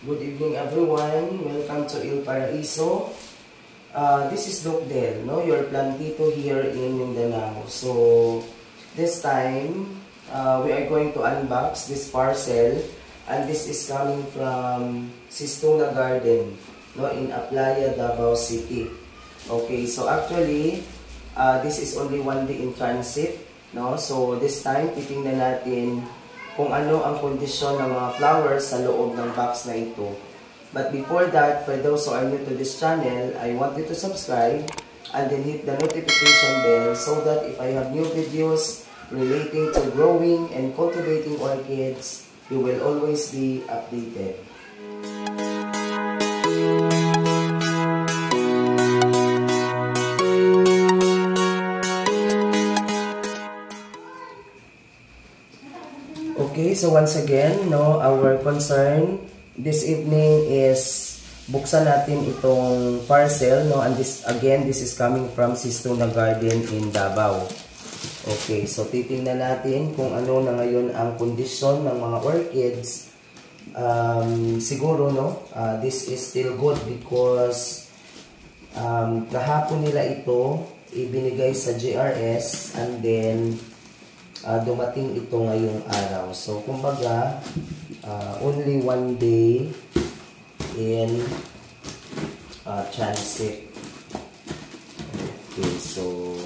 Good evening everyone. Welcome to Il Paraiso. This is Doc Del, no? Your plantito here in Mindanao. So, this time, we are going to unbox this parcel. And this is coming from Sistuna Garden, no? In Aplaya, Davao City. Okay, so actually, this is only one day in transit, no? So, this time, titingnan natin kung ano ang kondisyon ng mga flowers sa loob ng box na ito. But before that, for those who are new to this channel, I want you to subscribe and then hit the notification bell so that if I have new videos relating to growing and cultivating orchids, you will always be updated. Okay, so once again, no, our concern this evening is buksan natin itong parcel, no, and this is coming from Sistuna Garden in Davao. Okay, so titingnan natin kung ano na ngayon ang kondisyon ng mga orchids. Siguro, no, this is still good because kahapon nila ito ibinigay sa GRS and then dumating ito ngayong araw. So, kumbaga, only one day in transit. Okay, so,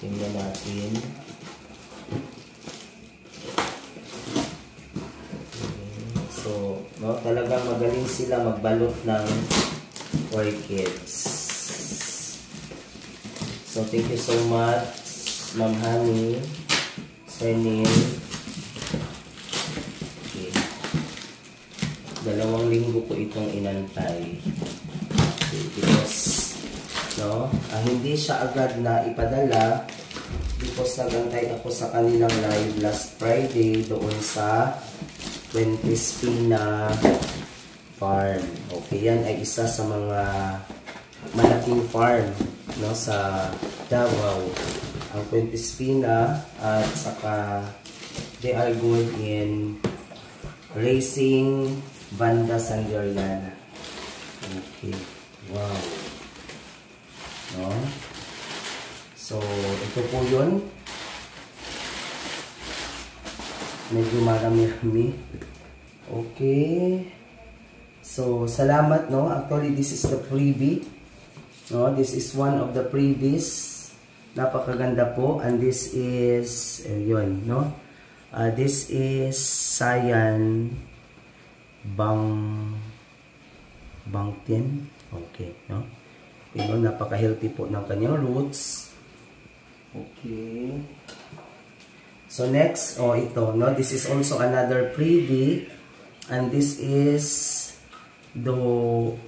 tingnan natin. Okay, so, no, talagang magaling sila magbalot ng orchids. So, thank you so much, Ma'am Hani, Sir Neil. Okay. 2 linggo ko itong inantay. Okay, because, no, hindi siya agad na ipadala because nagantay ako sa kanilang live last Friday doon sa Fuente Espina Farm. Okay, yan ay isa sa mga malaking farm, no, sa Davao. Ang Fuente Espina at saka they are good in raising Vanda Sanderiana. Okay. Wow. No? So, ito po yun. Medyo marami-rami. Okay. So, salamat, no? Actually, this is the freebie. No? This is one of the freebies. Napakaganda po, and this is yun, no, this is Sayan Bangtin. Okay, no, yun, napaka-healthy po ng kanyang roots. Okay, so next, ito, no, this is also another freebie, and this is Doritit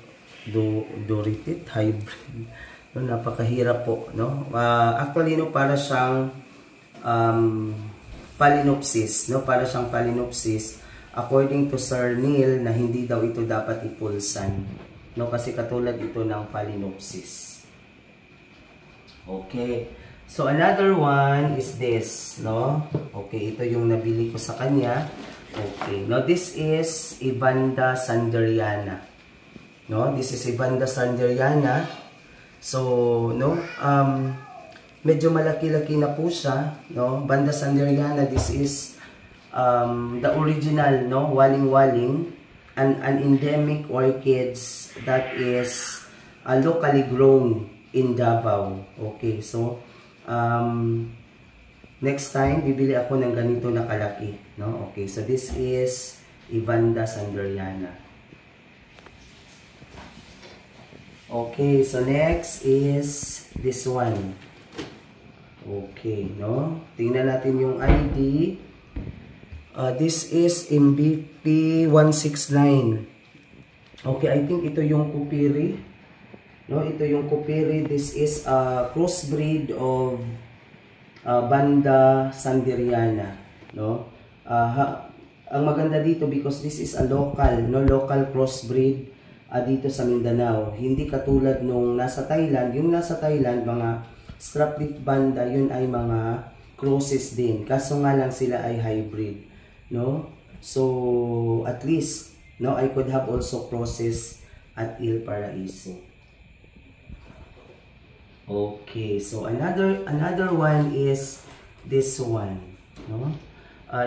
hybrid. No, napakahirap po, no? Actually, no, para siyang Phalaenopsis, no? Para siyang Phalaenopsis according to Sir Neil na hindi daw ito dapat ipulsan, no? Kasi katulad ito ng Phalaenopsis. Okay. So another one is this, no? Okay, ito yung nabili ko sa kanya. Okay. No, this is Vanda Sanderiana. No, this is Vanda Sanderiana. So, no, medyo malaki-laki na po siya, no? Vanda Sanderiana, this is the original, no, waling-waling, an endemic orchids that is locally grown in Davao. Okay, so next time bibili ako ng ganito na kalaki, no? Okay, so this is Vanda Sanderiana. Okay, so next is this one. Okay, no? Tingnan natin yung ID. This is MVP 169. Okay, I think ito yung Kupiri. No, ito yung Kupiri. This is a crossbreed of Vanda Sanderiana, no? Ang maganda dito because this is a local crossbreed dito sa Mindanao. Hindi katulad nung nasa Thailand. Yung nasa Thailand, mga strap-leaf Vanda, yun ay mga crosses din. Kaso nga lang sila ay hybrid, no? So, at least No, I could have also crosses at Il Paraiso. Okay, so another one is this one, no?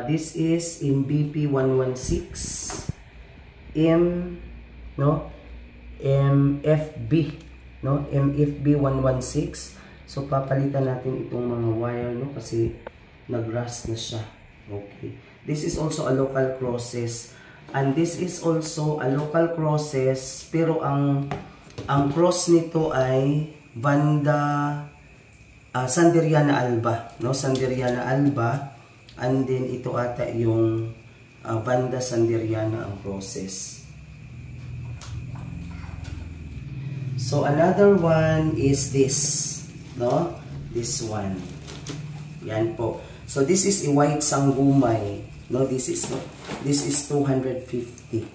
This is in BP 116 MFB, no? MFB 116. So papalitan natin itong mga wire, no, kasi nag-rust na siya. Okay, this is also a local crosses, and this is also a local crosses, pero ang cross nito ay banda Sanderiana Alba, no? Sanderiana Alba, and then ito ata yung banda Sanderiana ang crosses. So another one is this, no? This one. Yan po. So this is a white sanggumay, no? This is 250,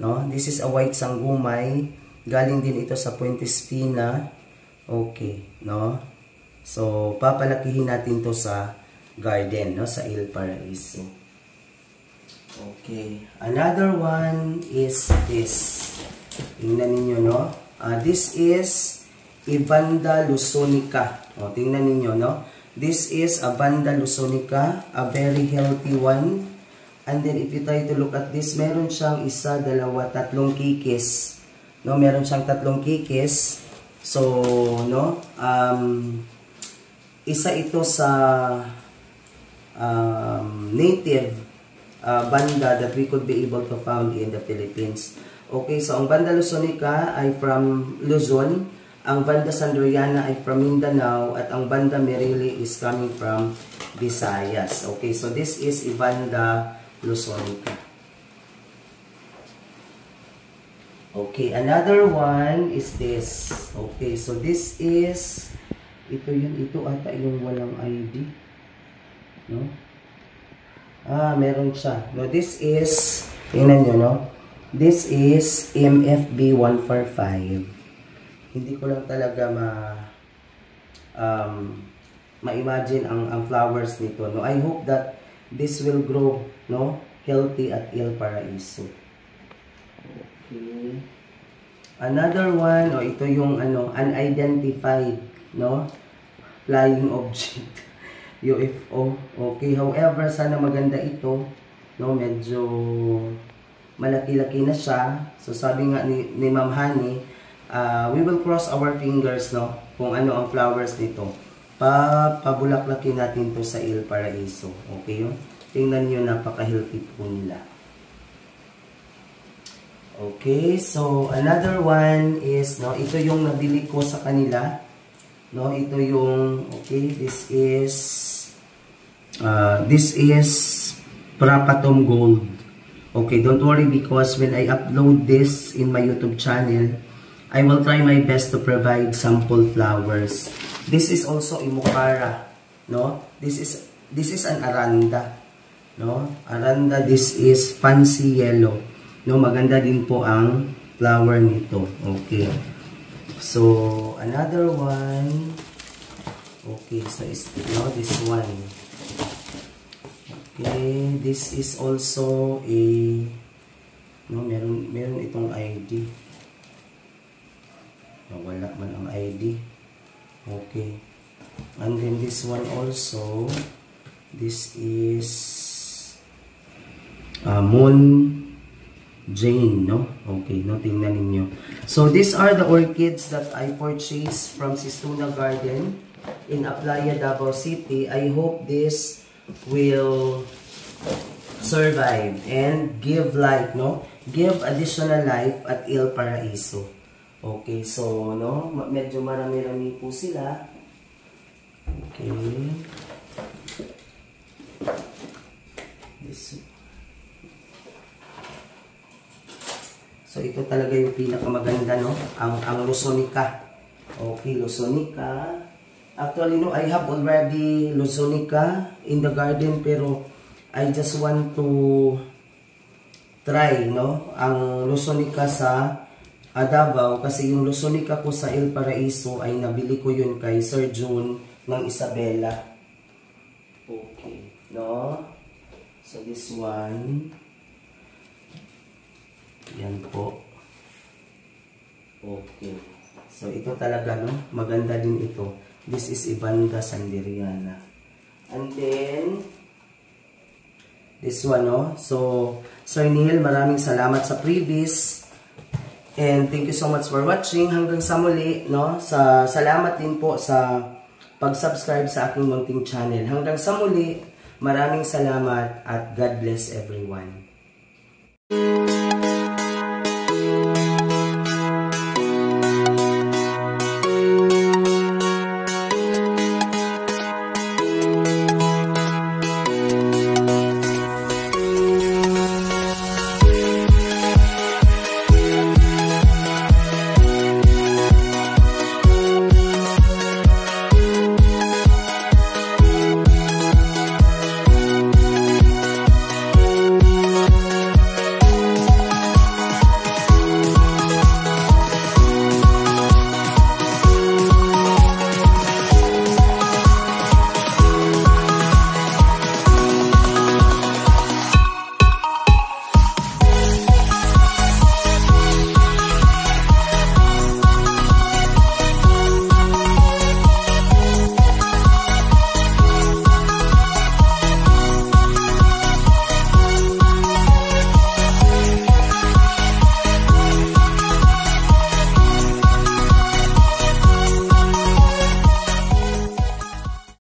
no? This is a white sanggumay. Galing din ito sa Puente Espina. Okay, no? So papalakihin natin to sa garden, no? Sa Il Paraiso. Okay. Another one is this. Tingnan niyo, no? This is Ibanda lusonica. O, tingnan niyo, no? This is a Banda lusonica, a very healthy one. And then if you try to look at this, meron siyang isa, dalawa, tatlong kikis. No, meron siyang tatlong kikis. So, no, isa ito sa native banda that we could be able to found in the Philippines. Okay, so ang Banda lusonica ay from Luzon, ang Banda Sanderiana ay from Mindanao, at ang Banda Merili is coming from Visayas. Okay, so this is Banda lusonica. Okay, another one is this. Okay, so this is, ito ata yung walang ID. No? Meron siya. No, this is, tingnan nyo, no? This is MFB 145. Hindi ko lang talaga ma-imagine ang flowers nito, no? I hope that this will grow, no, healthy at Il Paraiso. Okay. Another one, ito yung unidentified, no, flying object, UFO. Okay, however, sana maganda ito, no, medyo malaki-laki na siya. So sabi nga ni Ma'am Honey, we will cross our fingers, no, kung ano ang flowers nito. Pabulaklakin natin to sa Il Paraiso. Okay yun? Tingnan nyo, napaka-healthy po nila. Okay, so another one is, no, ito yung nabili ko sa kanila. No, ito yung, okay, this is Prapatom Gold. Okay, don't worry, because when I upload this in my YouTube channel, I will try my best to provide sample flowers. This is also Imukara, no? This is an Aranda, no? Aranda, this is Fancy Yellow. No, maganda din po ang flower nito. Okay. So, another one. Okay, so is, no, this one. Okay, this is also a, no, meron itong ID. Wala man ang ID. Okay. And then this one also, this is Moon Jane, no? Okay, no, tingnan ninyo. So these are the orchids that I purchased from Sistuna Garden in Aplaya, Davao City. I hope this will survive and give life, no? Give additional life at Il Paraiso. Okay, so, no, medyo marami-rami po sila. Okay. So, ito talaga yung pinakamaganda, no? Ang Lusonica. Okay, Lusonica. Actually, no, I have already Lusonica in the garden, pero I just want to try, no, ang Lusonica sa Davao, kasi yung Lusonica ko sa Il Paraiso ay nabili ko yun kay Sir June ng Isabela. Okay, no? So this one. Okay. So, ito talaga, no? Maganda din ito. This is Ibanda Sanderiana. And then, this one, no? So, Sir Neil, maraming salamat sa previous. And thank you so much for watching. Hanggang sa muli, no? Salamat din po sa pag-subscribe sa aking munting channel. Hanggang sa muli, maraming salamat at God bless everyone.